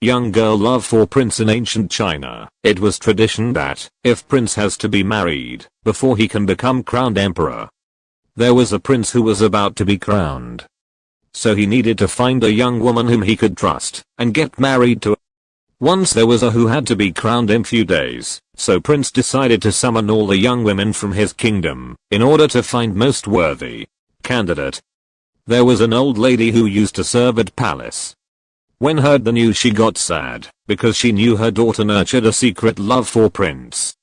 Young girl love for prince. In ancient China, it was tradition that, if prince has to be married, before he can become crowned emperor. There was a prince who was about to be crowned. So he needed to find a young woman whom he could trust, and get married to. Once there was a who had to be crowned in few days, so prince decided to summon all the young women from his kingdom, in order to find most worthy candidate. There was an old lady who used to serve at palace. When heard the news she got sad, because she knew her daughter nurtured a secret love for prince.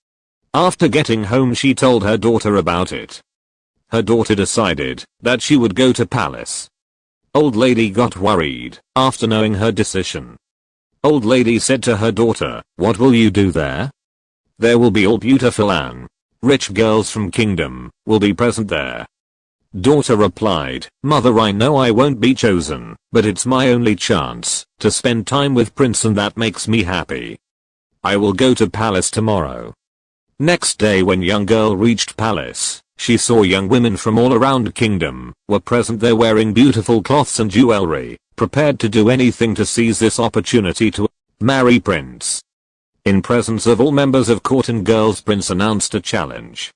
After getting home she told her daughter about it. Her daughter decided that she would go to palace. Old lady got worried after knowing her decision. Old lady said to her daughter, "What will you do there? There will be all beautiful and rich girls from kingdom will be present there." Daughter replied, "Mother, I know I won't be chosen, but it's my only chance to spend time with prince and that makes me happy. I will go to palace tomorrow." Next day when young girl reached palace, she saw young women from all around kingdom were present there wearing beautiful cloths and jewelry, prepared to do anything to seize this opportunity to marry prince. In presence of all members of court and girls, prince announced a challenge.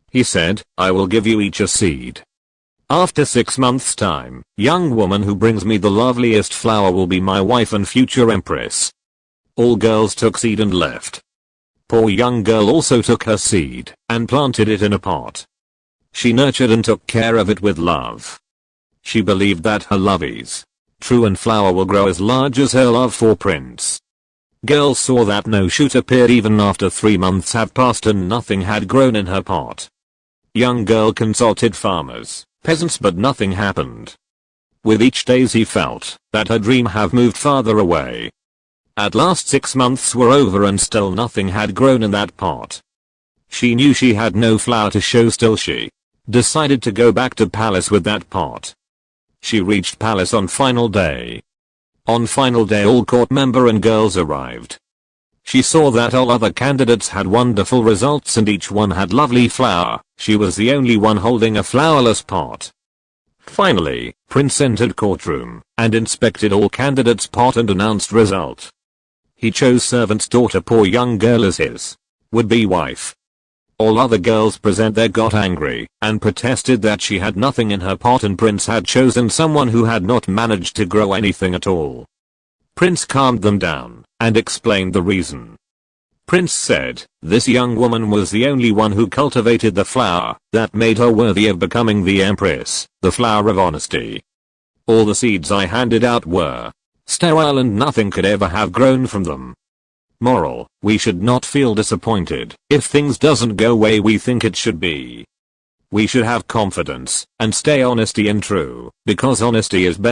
He said, "I will give you each a seed. After 6 months' time, young woman who brings me the loveliest flower will be my wife and future empress." All girls took seed and left. Poor young girl also took her seed and planted it in a pot. She nurtured and took care of it with love. She believed that her love is true and flower will grow as large as her love for prince. Girl saw that no shoot appeared even after 3 months had passed and nothing had grown in her pot. Young girl consulted farmers, peasants, but nothing happened. With each day she felt that her dream have moved farther away. At last 6 months were over and still nothing had grown in that pot. She knew she had no flower to show, still she decided to go back to palace with that pot. She reached palace on final day. On final day all court member and girls arrived. She saw that all other candidates had wonderful results and each one had lovely flower. She was the only one holding a flowerless pot. Finally, prince entered courtroom and inspected all candidates' pot and announced result. He chose servant's daughter, poor young girl, as his would-be wife. All other girls present there got angry and protested that she had nothing in her pot and prince had chosen someone who had not managed to grow anything at all. Prince calmed them down and explained the reason. Prince said, "This young woman was the only one who cultivated the flower that made her worthy of becoming the empress, the flower of honesty. All the seeds I handed out were sterile and nothing could ever have grown from them." Moral: we should not feel disappointed if things doesn't go way we think it should be. We should have confidence and stay honesty and true, because honesty is best.